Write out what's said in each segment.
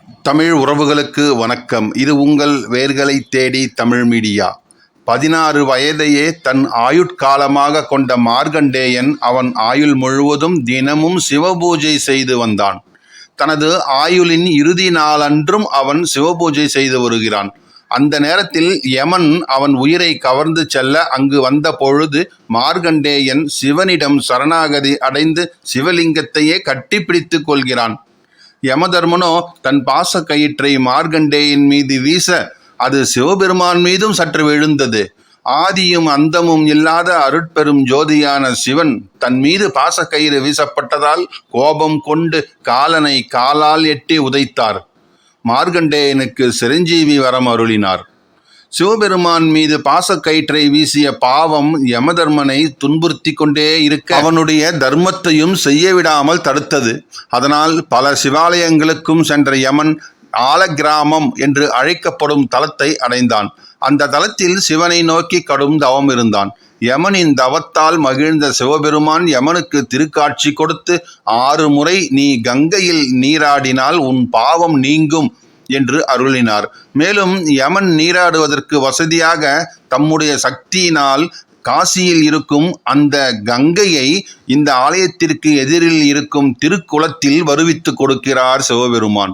தமிழ் உறவுகளுக்கு வணக்கம். இது உங்கள் வேர்களை தேடி தமிழ் மீடியா. 16 வயதையே தன் ஆயுட்காலமாக கொண்ட மார்க்கண்டேயன் அவன் ஆயுள் முழுவதும் தினமும் சிவபூஜை செய்து வந்தான். தனது ஆயுளின் இறுதி நாளன்றும் அவன் சிவபூஜை செய்து வருகிறான். அந்த நேரத்தில் யமன் அவன் உயிரை கவர்ந்து செல்ல அங்கு வந்த பொழுது மார்க்கண்டேயன் சிவனிடம் சரணாகதி அடைந்து சிவலிங்கத்தையே கட்டிப்பிடித்து கொள்கிறான். யமதர்மனோ தன் பாச கயிற்றை மார்க்கண்டேயன் மீது வீச அது சிவபெருமான் மீதும் சற்று விழுந்தது. ஆதியும் அந்தமும் இல்லாத அருட்பெரும் ஜோதியான சிவன் தன் மீது பாசக்கயிறு வீசப்பட்டதால் கோபம் கொண்டு காலனை காலால் எட்டி உதைத்தார். மார்க்கண்டேயனுக்கு சிரஞ்சீவி வரம் அருளினார். சிவபெருமான் மீது பாசக்கயிற்றை வீசிய பாவம் யமதர்மனை துன்புறுத்தி கொண்டே இருக்க அவனுடைய தர்மத்தையும் செய்ய விடாமல் தடுத்தது. அதனால் பல சிவாலயங்களுக்கும் சென்ற யமன் ஆலகிராமம் என்று அழைக்கப்படும் தலத்தை அடைந்தான். அந்த தலத்தில் சிவனை நோக்கி கடும் தவம் இருந்தான். யமனின் தவத்தால் மகிழ்ந்த சிவபெருமான் யமனுக்கு திருக்காட்சி கொடுத்து 6 முறை நீ கங்கையில் நீராடினால் உன் பாவம் நீங்கும் என்று அருளினார். மேலும் யமன் நீராடுவதற்கு வசதியாக தம்முடைய சக்தியினால் காசியில் இருக்கும் அந்த கங்கையை இந்த ஆலயத்திற்கு எதிரில் இருக்கும் திருக்குளத்தில் வருவித்து கொடுக்கிறார் சிவபெருமான்.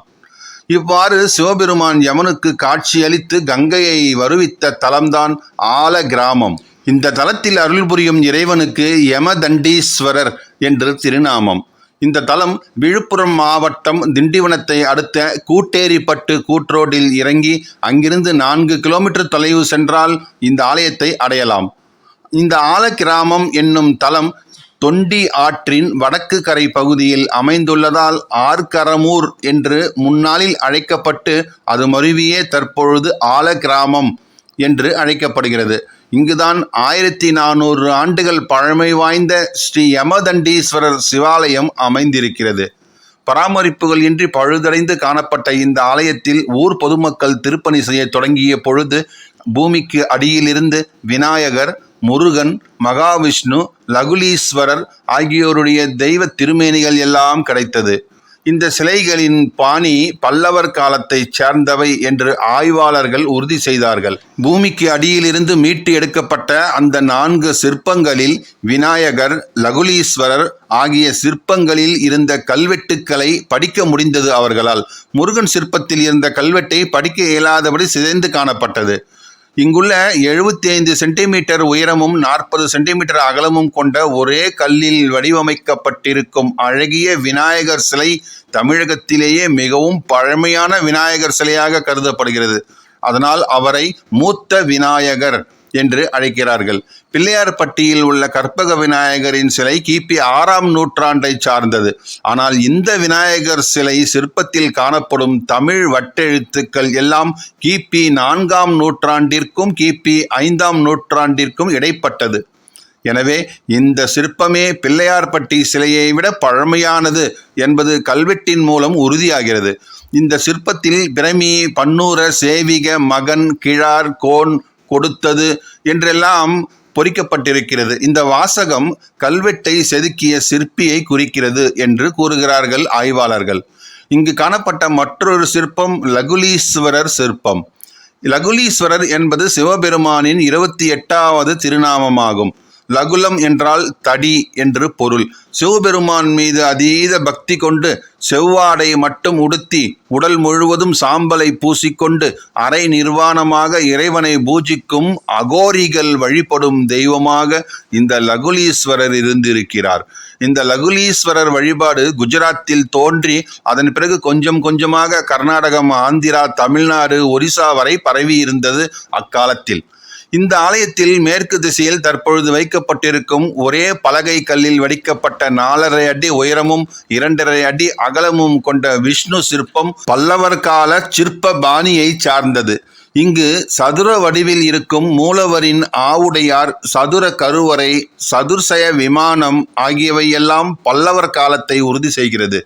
இவ்வாறு சிவபெருமான் யமனுக்கு காட்சியளித்து கங்கையை வருவித்த தலம்தான் ஆல கிராமம். இந்த தலத்தில் அருள் புரியும் இறைவனுக்கு யமதண்டீஸ்வரர் என்று திருநாமம். இந்த தலம் விழுப்புரம் மாவட்டம் திண்டிவனத்தை அடுத்த கூட்டேரிப்பட்டு கூட்ரோடில் இறங்கி அங்கிருந்து 4 கிலோமீட்டர் தொலைவு சென்றால் இந்த ஆலயத்தை அடையலாம். இந்த ஆலகிராமம் என்னும் தலம் தொண்டி ஆற்றின் வடக்கு கரை பகுதியில் அமைந்துள்ளதால் ஆர்கரமூர் என்று முன்னாளில் அழைக்கப்பட்டு அது மருவியே தற்பொழுது ஆலகிராமம் என்று அழைக்கப்படுகிறது. இங்குதான் 1400 ஆண்டுகள் பழமை வாய்ந்த ஸ்ரீ யமதண்டீஸ்வரர் சிவாலயம் அமைந்திருக்கிறது. பராமரிப்புகள் இன்றி பழுதடைந்து காணப்பட்ட இந்த ஆலயத்தில் ஊர் பொதுமக்கள் திருப்பணி செய்ய தொடங்கிய பொழுது பூமிக்கு அடியிலிருந்து விநாயகர், முருகன், மகாவிஷ்ணு, லகுலீஸ்வரர் ஆகியோருடைய தெய்வ திருமேனிகள் எல்லாம் கிடைத்தது. இந்த சிலைகளின் பாணி பல்லவர் காலத்தை சேர்ந்தவை என்று ஆய்வாளர்கள் உறுதி செய்தார்கள். பூமிக்கு அடியிலிருந்து மீட்டு எடுக்கப்பட்ட அந்த 4 சிற்பங்களில் விநாயகர், லகுலீஸ்வரர் ஆகிய சிற்பங்களில் இருந்த கல்வெட்டுக்களை படிக்க முடிந்தது அவர்களால். முருகன் சிற்பத்தில் இருந்த கல்வெட்டை படிக்க இயலாதபடி சிதைந்து காணப்பட்டது. இங்குள்ள 75 சென்டிமீட்டர் உயரமும் 40 சென்டிமீட்டர் அகலமும் கொண்ட ஒரே கல்லில் வடிவமைக்கப்பட்டிருக்கும் அழகிய விநாயகர் சிலை தமிழகத்திலேயே மிகவும் பழமையான விநாயகர் சிலையாக கருதப்படுகிறது. அதனால் அவரை மூத்த விநாயகர் என்று அழைக்கிறார்கள். பிள்ளையார்பட்டியில் உள்ள கற்பக விநாயகரின் சிலை கிபி 6ஆம் நூற்றாண்டை சார்ந்தது. ஆனால் இந்த விநாயகர் சிலை சிற்பத்தில் காணப்படும் தமிழ் வட்டெழுத்துக்கள் எல்லாம் கிபி 4ஆம் நூற்றாண்டிற்கும் கிபி 5ஆம் நூற்றாண்டிற்கும் இடைப்பட்டது. எனவே இந்த சிற்பமே பிள்ளையார்பட்டி சிலையை விட பழமையானது என்பது கல்வெட்டின் மூலம் உறுதியாகிறது. இந்த சிற்பத்தில் பிரமி, பன்னூர, சேவிக, மகன், கிழார், கோன் கொடுத்தது என்றெல்லாம் பொறிக்கப்பட்டிருக்கிறது. இந்த வாசகம் கல்வெட்டை செதுக்கிய சிற்பியை குறிக்கிறது என்று கூறுகிறார்கள் ஆய்வாளர்கள். இங்கு காணப்பட்ட மற்றொரு சிற்பம் லகுலீஸ்வரர் சிற்பம். லகுலீஸ்வரர் என்பது சிவபெருமானின் 28வது திருநாமமாகும். லகுலம் என்றால் தடி என்று பொருள். சிவபெருமான் மீது அதீத பக்தி கொண்டு செவ்வாடை மட்டும் உடுத்தி உடல் முழுவதும் சாம்பலை பூசிக்கொண்டு அரை நிர்வாணமாக இறைவனை பூஜிக்கும் அகோரிகள் வழிபடும் தெய்வமாக இந்த லகுலீஸ்வரர் இருந்திருக்கிறார். இந்த லகுலீஸ்வரர் வழிபாடு குஜராத்தில் தோன்றி அதன் பிறகு கொஞ்சம் கொஞ்சமாக கர்நாடகம், ஆந்திரா, தமிழ்நாடு, ஒரிசா வரை பரவி இருந்தது அக்காலத்தில். இந்த ஆலயத்தில் மேற்கு திசையில் தற்பொழுது வைக்கப்பட்டிருக்கும் ஒரே பலகை கல்லில் வடிக்கப்பட்ட 4.5 அடி உயரமும் 2.5 அடி அகலமும் கொண்ட விஷ்ணு சிற்பம் பல்லவர் கால சிற்ப பாணியை சார்ந்தது. இங்கு சதுர வடிவில் இருக்கும் மூலவரின் ஆவுடையார், சதுர கருவறை, சதுர்சய விமானம் ஆகியவையெல்லாம் பல்லவர் காலத்தை உறுதி செய்கிறது.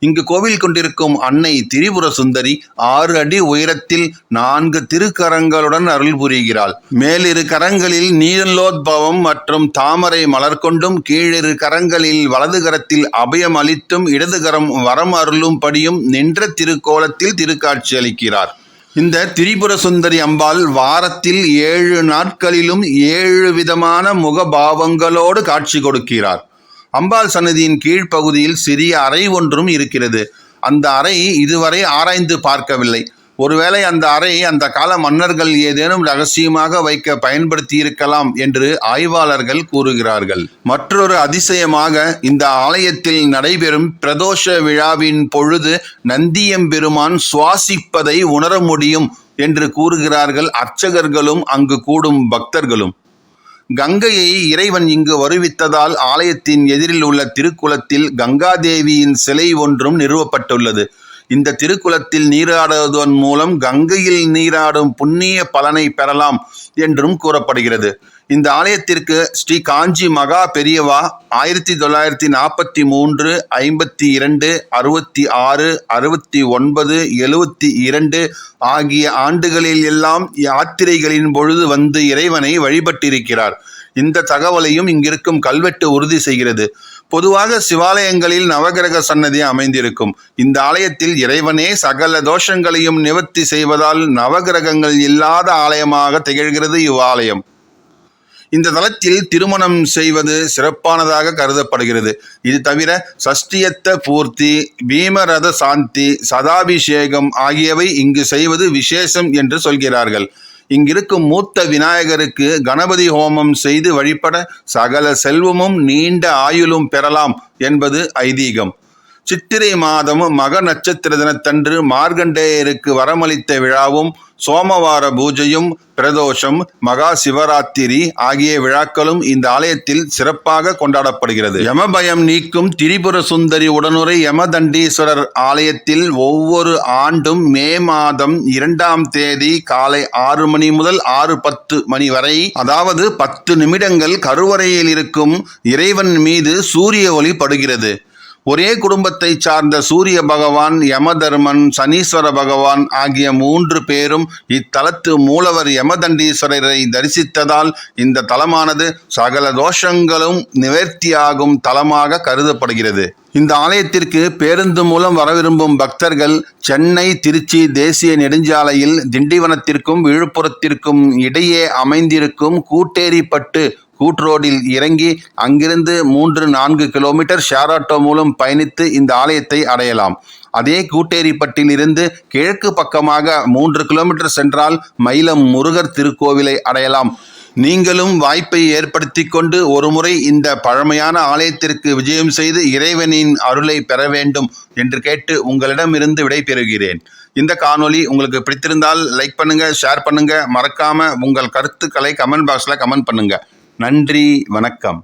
இங்கு கோவில் கொண்டிருக்கும் அன்னை திரிபுர சுந்தரி 6 அடி உயரத்தில் 4 திருக்கரங்களுடன் அருள் புரிகிறாள். மேலிரு கரங்களில் நீலோத்பவம் மற்றும் தாமரை மலர் கொண்டும், கீழிரு கரங்களில் வலது கரத்தில் அபயம் அளித்தும், இடது கரம் வரம் அருளும் படியும் நின்ற திருக்கோலத்தில் திருக்காட்சி அளிக்கிறார். இந்த திரிபுர சுந்தரி அம்பாள் வாரத்தில் 7 நாட்களிலும் 7 விதமான முகபாவங்களோடு காட்சி கொடுக்கிறார். அம்பாள் சன்னதியின் கீழ்ப்பகுதியில் சிறிய அறை ஒன்றும் இருக்கிறது. அந்த அறை இதுவரை ஆராய்ந்து பார்க்கவில்லை. ஒருவேளை அந்த அறை அந்த கால மன்னர்கள் ஏதேனும் ரகசியமாக வைக்க பயன்படுத்தி இருக்கலாம் என்று ஆய்வாளர்கள் கூறுகிறார்கள். மற்றொரு அதிசயமாக, இந்த ஆலயத்தில் நடைபெறும் பிரதோஷ விழாவின் பொழுது நந்தியம்பெருமான் சுவாசிப்பதை உணர முடியும் என்று கூறுகிறார்கள் அர்ச்சகர்களும் அங்கு கூடும் பக்தர்களும். கங்கையை இறைவன் இங்கு வருவித்ததால் ஆலயத்தின் எதிரில் உள்ள திருக்குளத்தில் கங்காதேவியின் சிலை ஒன்றும் நிறுவப்பட்டுள்ளது. இந்த திருக்குளத்தில் நீராடுவதன் மூலம் கங்கையில் நீராடும் புண்ணிய பலனை பெறலாம் என்றும் கூறப்படுகிறது. இந்த ஆலயத்திற்கு ஸ்ரீ காஞ்சி மகா பெரியவா 1943, 52, 66, 69, 72 ஆகிய ஆண்டுகளில் எல்லாம் யாத்திரைகளின் பொழுது வந்து இறைவனை வழிபட்டிருக்கிறார். இந்த தகவலையும் இங்கிருக்கும் கல்வெட்டு உறுதி செய்கிறது. பொதுவாக சிவாலயங்களில் நவகிரக சன்னதி அமைந்திருக்கும். இந்த ஆலயத்தில் இறைவனே சகல தோஷங்களையும் நிவர்த்தி செய்வதால் நவகிரகங்கள் இல்லாத ஆலயமாக திகழ்கிறது இவ்வாலயம். இந்த தலத்தில் திருமணம் செய்வது சிறப்பானதாக கருதப்படுகிறது. இது தவிர சஷ்டியத்த பூர்த்தி, பீமரத சாந்தி, சதாபிஷேகம் ஆகியவை இங்கு செய்வது விசேஷம் என்று சொல்கிறார்கள். இங்கிருக்கும் மூத்த விநாயகருக்கு கணபதி ஹோமம் செய்து வழிபட சகல செல்வமும் நீண்ட ஆயுளும் பெறலாம் என்பது ஐதீகம். சித்திரை மாதம் மக நட்சத்திர தினத்தன்று மார்கண்டேயருக்கு வரமளித்த விழாவும், சோமவார பூஜையும், பிரதோஷம், மகா சிவராத்திரி ஆகிய விழாக்களும் இந்த ஆலயத்தில் சிறப்பாக கொண்டாடப்படுகிறது. யமபயம் நீக்கும் திரிபுர சுந்தரி உடனுரை யமதண்டீஸ்வரர் ஆலயத்தில் ஒவ்வொரு ஆண்டும் மே மாதம் 2ஆம் தேதி காலை 6 மணி முதல் 6:10 மணி வரை, அதாவது 10 நிமிடங்கள் கருவறையில் இருக்கும் இறைவன் மீது சூரிய ஒளி படுகிறது. ஒரே குடும்பத்தை சார்ந்த சூரிய பகவான், யமதர்மன், சனீஸ்வர பகவான் ஆகிய 3 பேரும் இத்தலத்து மூலவர் யமதண்டீஸ்வரரை தரிசித்ததால் இந்த தலமானது சகல தோஷங்களும் நிவர்த்தியாகும் தலமாக கருதப்படுகிறது. இந்த ஆலயத்திற்கு பேருந்து மூலம் வர விரும்பும் பக்தர்கள் சென்னை திருச்சி தேசிய நெடுஞ்சாலையில் திண்டிவனத்திற்கும் விழுப்புரத்திற்கும் இடையே அமைந்திருக்கும் கூட்டேரிப்பட்டு கூட்ரோடில் இறங்கி அங்கிருந்து 3-4 கிலோமீட்டர் ஷேர் ஆட்டோ மூலம் பயணித்து இந்த ஆலயத்தை அடையலாம். அதே கூட்டேரிப்பட்டில் இருந்து கிழக்கு பக்கமாக 3 கிலோமீட்டர் சென்றால் மயிலம் முருகர் திருக்கோவிலை அடையலாம். நீங்களும் வாய்ப்பை ஏற்படுத்தி கொண்டு ஒருமுறை இந்த பழமையான ஆலயத்திற்கு விஜயம் செய்து இறைவனின் அருளை பெற வேண்டும் என்று கேட்டு உங்களிடமிருந்து விடைபெறுகிறேன். இந்த காணொளி உங்களுக்கு பிடித்திருந்தால் லைக் பண்ணுங்க, ஷேர் பண்ணுங்க, மறக்காம உங்கள் கருத்துக்களை கமெண்ட் பாக்ஸ்ல கமெண்ட் பண்ணுங்க. நன்றி, வணக்கம்.